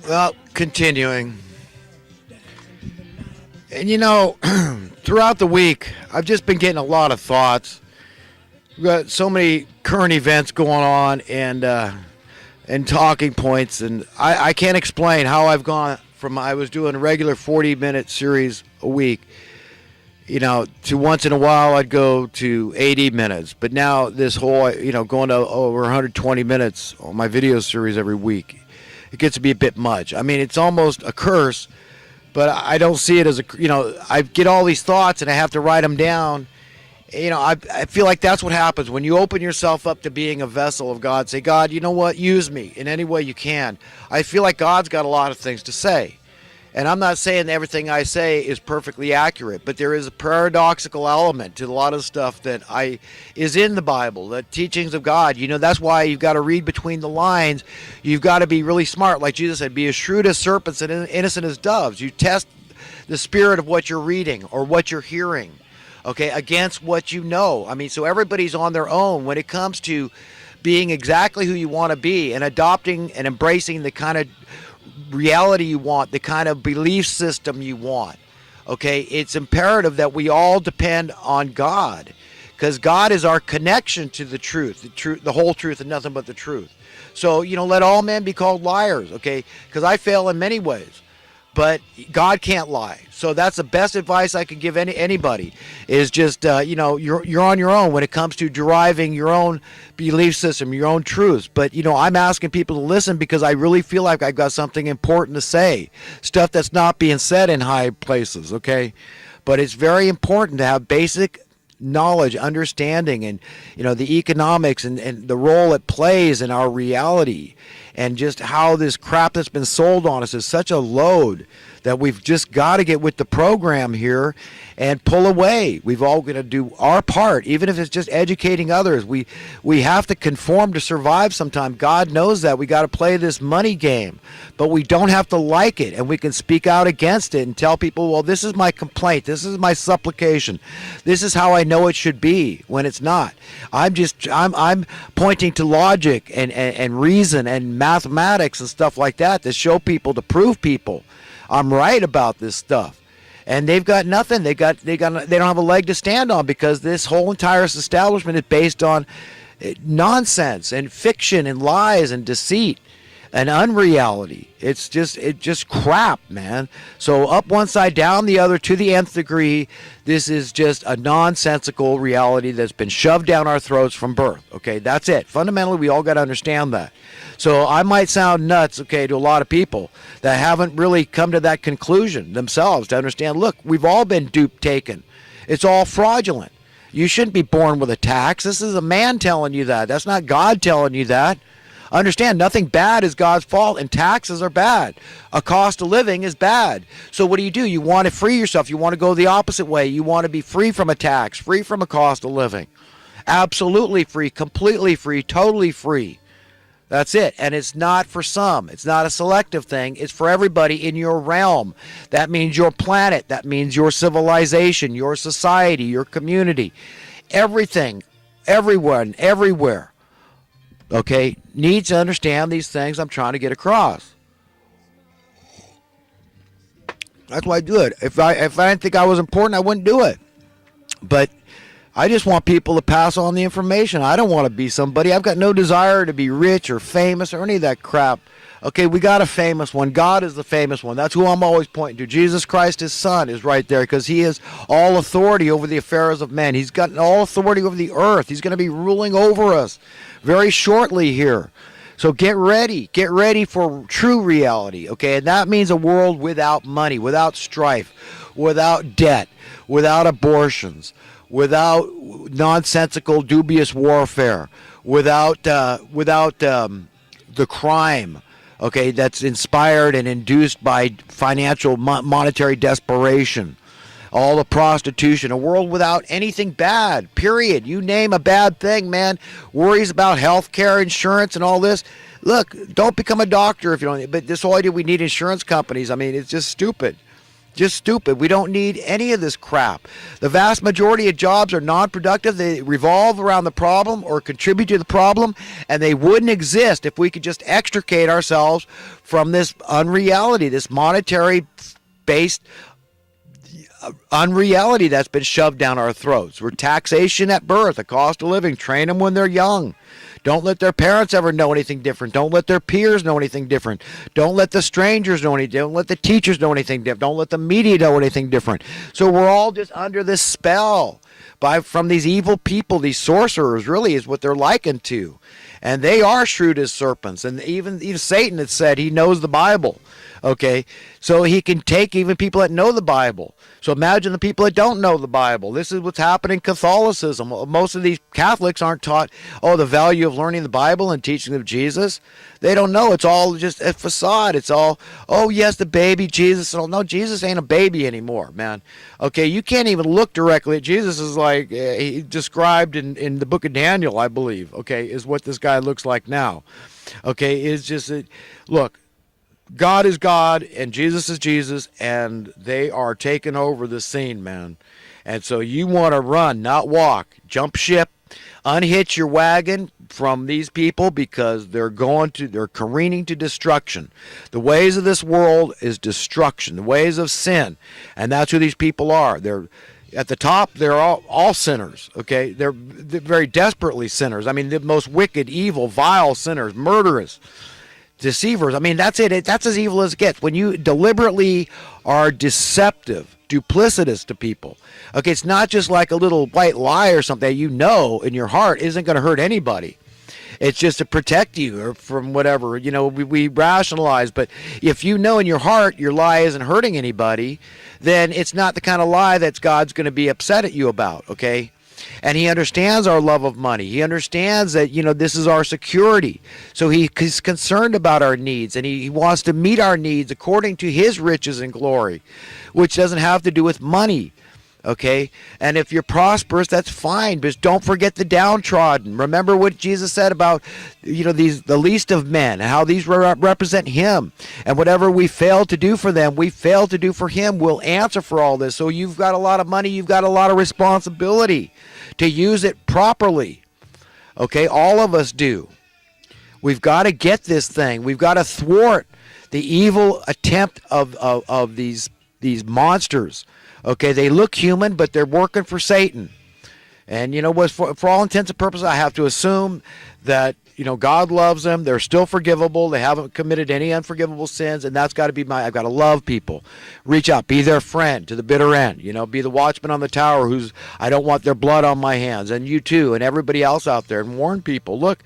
Well, continuing. And throughout the week, I've just been getting a lot of thoughts. We've got so many current events going on and talking points, and I can't explain how I've gone from I was doing a regular 40-minute series a week, to once in a while I'd go to 80 minutes. But now this whole, going to over 120 minutes on my video series every week, it gets to be a bit much. I mean, it's almost a curse, but I don't see it as I get all these thoughts and I have to write them down. I feel like that's what happens when you open yourself up to being a vessel of God. Say, God, you know what? Use me in any way you can. I feel like God's got a lot of things to say. And I'm not saying everything I say is perfectly accurate, but there is a paradoxical element to a lot of stuff that is in the Bible, the teachings of God. That's why you've got to read between the lines. You've got to be really smart. Like Jesus said, be as shrewd as serpents and innocent as doves. You test the spirit of what you're reading or what you're hearing, okay, against what you know. I mean, so everybody's on their own when it comes to being exactly who you want to be and adopting and embracing the kind of reality you want, the kind of belief system you want. Okay, it's imperative that we all depend on God, because God is our connection to the truth, the whole truth, and nothing but the truth. So, let all men be called liars, okay? Because I fail in many ways, but God can't lie. So that's the best advice I could give anybody is just, you're on your own when it comes to deriving your own belief system, your own truths. But, I'm asking people to listen because I really feel like I've got something important to say, stuff that's not being said in high places, okay? But it's very important to have basic knowledge, understanding, and, the economics and the role it plays in our reality. And just how this crap that's been sold on us is such a load that we've just got to get with the program here and pull away. We've all got to do our part, even if it's just educating others. We have to conform to survive sometime. God knows that. We got to play this money game, but we don't have to like it, and we can speak out against it and tell people, well, this is my complaint. This is my supplication. This is how I know it should be when it's not. I'm pointing to logic and reason and mathematics and stuff like that to show people, to prove people I'm right about this stuff. And they've got nothing. They don't have a leg to stand on, because this whole entire establishment is based on nonsense and fiction and lies and deceit and unreality. It's just crap, man. So up one side, down the other, to the nth degree. This is just a nonsensical reality that's been shoved down our throats from birth. Okay, that's it. Fundamentally, we all got to understand that. So I might sound nuts, okay, to a lot of people that haven't really come to that conclusion themselves to understand, look, we've all been duped, taken. It's all fraudulent. You shouldn't be born with a tax. This is a man telling you that. That's not God telling you that. Understand, nothing bad is God's fault, and taxes are bad. A cost of living is bad. So what do? You want to free yourself. You want to go the opposite way. You want to be free from a tax, free from a cost of living. Absolutely free, completely free, totally free. That's it. And it's not for some. It's not a selective thing. It's for everybody in your realm. That means your planet. That means your civilization, your society, your community. Everything, everyone, everywhere. Okay, needs to understand these things I'm trying to get across. That's why I do it. If I didn't think I was important, I wouldn't do it. But I just want people to pass on the information. I don't want to be somebody. I've got no desire to be rich or famous or any of that crap. Okay, we got a famous one. God is the famous one. That's who I'm always pointing to. Jesus Christ, his son, is right there, because he has all authority over the affairs of men. He's got all authority over the earth. He's going to be ruling over us very shortly here. So get ready. Get ready for true reality, okay? And that means a world without money, without strife, without debt, without abortions, without nonsensical, dubious warfare, without the crime, okay, that's inspired and induced by financial, monetary desperation. All the prostitution, a world without anything bad, period. You name a bad thing, man. Worries about health care, insurance, and all this. Look, don't become a doctor if you don't. But this whole idea we need insurance companies, I mean, it's just stupid. Just stupid. We don't need any of this crap. The vast majority of jobs are non-productive. They revolve around the problem or contribute to the problem, and they wouldn't exist if we could just extricate ourselves from this unreality, this monetary-based unreality that's been shoved down our throats. We're taxation at birth, the cost of living. Train them when they're young. Don't let their parents ever know anything different. Don't let their peers know anything different. Don't let the strangers know anything different. Don't let the teachers know anything different. Don't let the media know anything different. So we're all just under this spell from these evil people, these sorcerers, really is what they're likened to. And they are shrewd as serpents. And even Satan had said he knows the Bible. Okay, so he can take even people that know the Bible. So imagine the people that don't know the Bible. This is what's happening in Catholicism. Most of these Catholics aren't taught, the value of learning the Bible and teaching of Jesus. They don't know. It's all just a facade. It's all, yes, the baby Jesus. No, Jesus ain't a baby anymore, man. Okay, you can't even look directly at Jesus. Is like he described in the book of Daniel, I believe, okay, is what this guy looks like now. Okay, it's just, look, God is God and Jesus is Jesus, and they are taking over the scene, man. And so you want to run, not walk. Jump ship, unhitch your wagon from these people, because they're careening to destruction. The ways of this world is destruction, the ways of sin, and that's who these people are. They're at the top. They're all sinners. Okay, they're very desperately sinners. I mean, the most wicked, evil, vile sinners, murderous, deceivers. I mean, that's it. That's as evil as it gets. When you deliberately are deceptive, duplicitous to people. Okay, it's not just like a little white lie or something that you know in your heart isn't going to hurt anybody. It's just to protect you or from whatever. We rationalize, but if you know in your heart your lie isn't hurting anybody, then it's not the kind of lie that God's going to be upset at you about, okay? And he understands our love of money. He understands that, this is our security. So he's concerned about our needs, and he wants to meet our needs according to his riches and glory, which doesn't have to do with money. Okay? And if you're prosperous, that's fine, but don't forget the downtrodden. Remember what Jesus said about, the least of men, and how these represent him. And whatever we fail to do for them, we fail to do for him. We'll answer for all this. So you've got a lot of money, you've got a lot of responsibility to use it properly. Okay? All of us do. We've got to get this thing. We've got to thwart the evil attempt of these monsters. Okay, they look human, but they're working for Satan. And for all intents and purposes, I have to assume that God loves them. They're still forgivable. They haven't committed any unforgivable sins, and that's got to be I've got to love people. Reach out, be their friend to the bitter end. Be the watchman on the tower I don't want their blood on my hands, and you too, and everybody else out there, and warn people. Look,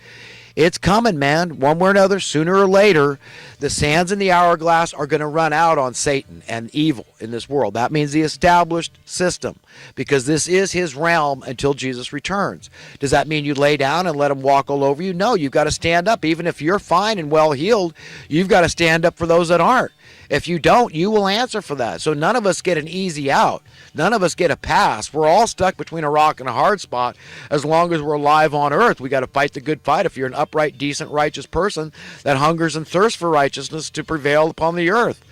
it's coming, man. One way or another, sooner or later, the sands in the hourglass are going to run out on Satan and evil in this world. That means the established system, because this is his realm until Jesus returns. Does that mean you lay down and let him walk all over you? No, you've got to stand up. Even if you're fine and well healed, you've got to stand up for those that aren't. If you don't, you will answer for that. So none of us get an easy out. None of us get a pass. We're all stuck between a rock and a hard spot as long as we're alive on earth. We got to fight the good fight if you're an upright, decent, righteous person that hungers and thirsts for righteousness to prevail upon the earth.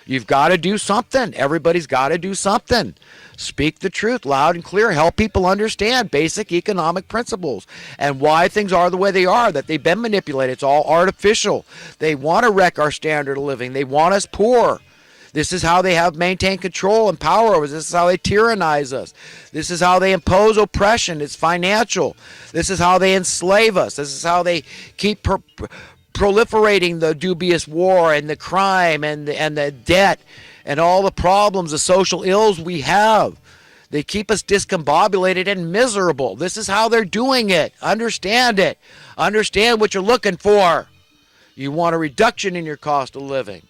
You've got to do something. Everybody's got to do something. Speak the truth loud and clear. Help people understand basic economic principles and why things are the way they are, that they've been manipulated. It's all artificial. They want to wreck our standard of living. They want us poor. This is how they have maintained control and power over us. This is how they tyrannize us. This is how they impose oppression. It's financial. This is how they enslave us. This is how they keep proliferating the dubious war and the crime and the debt and all the problems, the social ills we have. They keep us discombobulated and miserable. This is how they're doing it. Understand it. Understand what you're looking for. You want a reduction in your cost of living.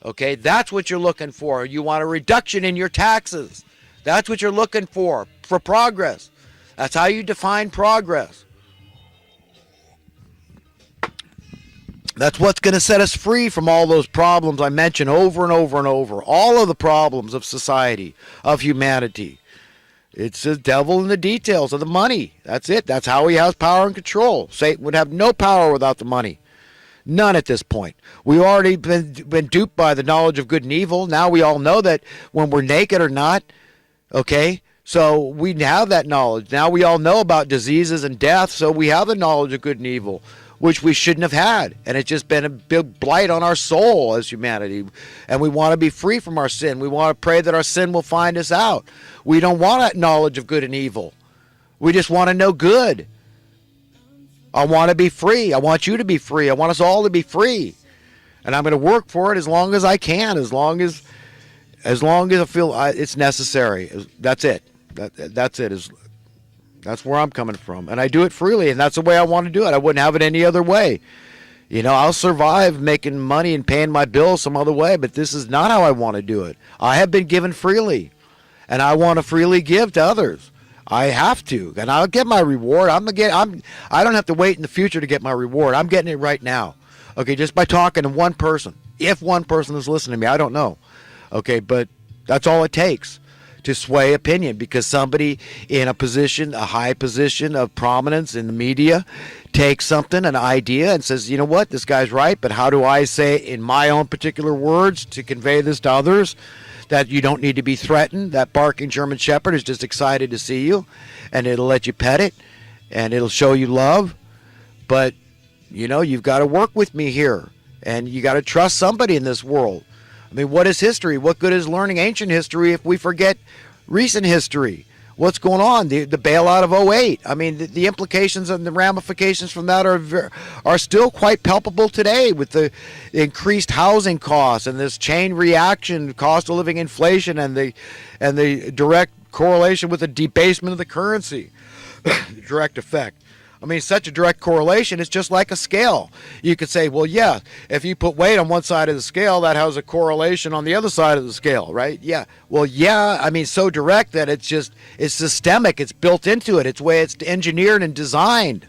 Okay, that's what you're looking for. You want a reduction in your taxes. That's what you're looking for progress. That's how you define progress. That's what's going to set us free from all those problems I mentioned over and over and over. All of the problems of society, of humanity. It's the devil in the details of the money. That's it. That's how he has power and control. Satan would have no power without the money. None at this point. We've already been duped by the knowledge of good and evil. Now we all know that when we're naked or not, okay? So we have that knowledge. Now we all know about diseases and death, so we have the knowledge of good and evil. which we shouldn't have had. And it's just been a big blight on our soul as humanity. And we want to be free from our sin. We want to pray that our sin will find us out. We don't want knowledge of good and evil. We just want to know good. I want to be free. I want you to be free. I want us all to be free. And I'm going to work for it as long as I can, as long as I feel it's necessary. That's it. That's it. That's where I'm coming from. And I do it freely, and that's the way I want to do it. I wouldn't have it any other way. I'll survive making money and paying my bills some other way, but this is not how I want to do it. I have been given freely, and I want to freely give to others. I have to, and I'll get my reward. I don't have to wait in the future to get my reward. I'm getting it right now. Okay, just by talking to one person. If one person is listening to me, I don't know. Okay, but that's all it takes to sway opinion, because somebody in a high position of prominence in the media takes something, an idea, and says, you know what, this guy's right, but how do I say it in my own particular words to convey this to others? That you don't need to be threatened. That barking German Shepherd is just excited to see you, and it'll let you pet it, and it'll show you love. But, you've got to work with me here, and you got to trust somebody in this world. I mean, what is history? What good is learning ancient history if we forget recent history? What's going on? The bailout of '08. I mean, the implications and the ramifications from that are still quite palpable today, with the increased housing costs and this chain reaction, cost of living inflation, and the direct correlation with the debasement of the currency. Direct effect. I mean, such a direct correlation, it's just like a scale. You could say, well, yeah, if you put weight on one side of the scale, that has a correlation on the other side of the scale, right? Yeah. Well, yeah, I mean, so direct that it's systemic. It's built into it. It's the way it's engineered and designed.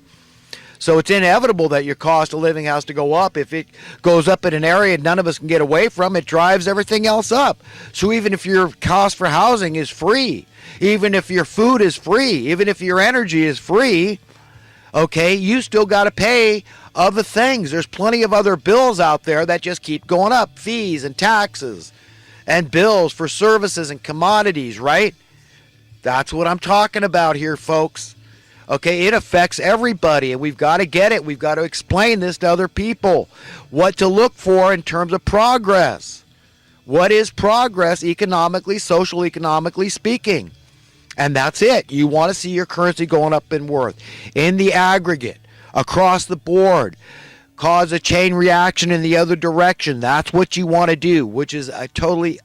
So it's inevitable that your cost of living has to go up. If it goes up in an area none of us can get away from, it drives everything else up. So even if your cost for housing is free, even if your food is free, even if your energy is free, okay, you still got to pay other things. There's plenty of other bills out there that just keep going up. Fees and taxes and bills for services and commodities, right? That's what I'm talking about here, folks. Okay, it affects everybody, and we've got to get it. We've got to explain this to other people. What to look for in terms of progress. What is progress economically, social economically speaking? And that's it. You want to see your currency going up in worth in the aggregate, across the board, cause a chain reaction in the other direction. That's what you want to do, which is totally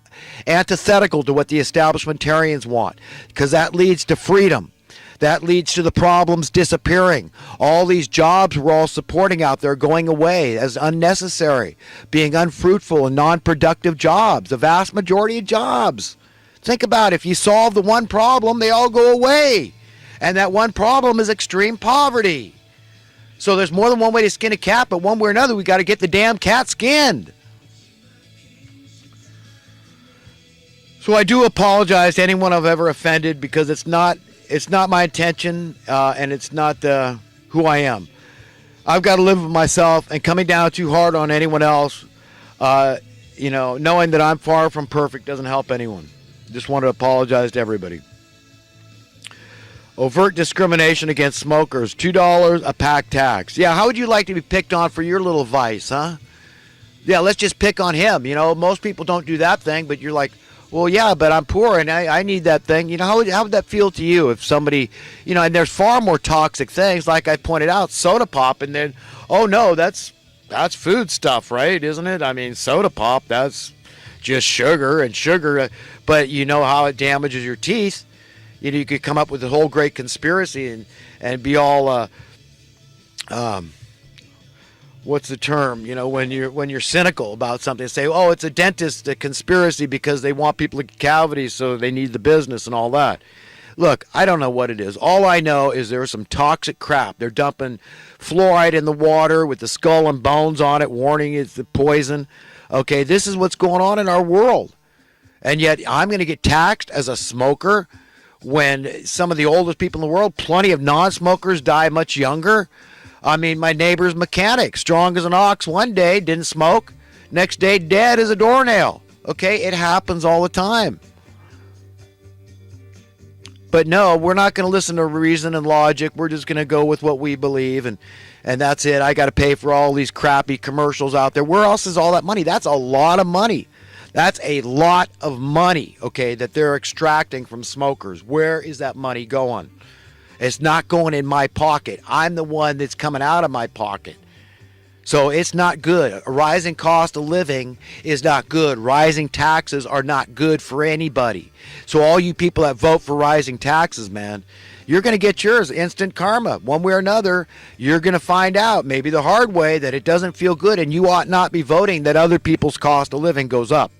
antithetical to what the establishmentarians want, because that leads to freedom. That leads to the problems disappearing. All these jobs we're all supporting out there going away as unnecessary, being unfruitful and non-productive jobs, the vast majority of jobs. Think about it. If you solve the one problem, they all go away. And that one problem is extreme poverty. So there's more than one way to skin a cat, but one way or another, we got to get the damn cat skinned. So I do apologize to anyone I've ever offended, because it's not my intention, and it's not who I am. I've got to live with myself, and coming down too hard on anyone else, knowing that I'm far from perfect doesn't help anyone. Just want to apologize to everybody. Overt discrimination against smokers, $2 a pack tax. Yeah, how would you like to be picked on for your little vice, huh? Yeah, let's just pick on him. Most people don't do that thing, but you're like, well, yeah, but I'm poor and I need that thing. How would that feel to you if somebody, and there's far more toxic things, like I pointed out, soda pop, and then, oh no, that's food stuff, right? Isn't it? I mean, soda pop, that's just sugar, but you know how it damages your teeth. You could come up with a whole great conspiracy and be all what's the term, when you're cynical about something, say, oh, it's a dentist conspiracy because they want people to get cavities, so they need the business and all that. Look, I don't know what it is. All I know is there's some toxic crap. They're dumping fluoride in the water with the skull and bones on it, warning it's the poison. Okay, this is what's going on in our world. And yet I'm going to get taxed as a smoker when some of the oldest people in the world, plenty of non-smokers, die much younger. I mean, my neighbor's mechanic, strong as an ox one day, didn't smoke. Next day, dead as a doornail. Okay, it happens all the time. But no, we're not going to listen to reason and logic. We're just going to go with what we believe, and that's it. I got to pay for all these crappy commercials out there. Where else is all that money? That's a lot of money. That's a lot of money, okay, that they're extracting from smokers. Where is that money going? It's not going in my pocket. I'm the one that's coming out of my pocket. So it's not good. A rising cost of living is not good. Rising taxes are not good for anybody. So all you people that vote for rising taxes, man, you're going to get yours. Instant karma. One way or another, you're going to find out, maybe the hard way, that it doesn't feel good, and you ought not be voting that other people's cost of living goes up.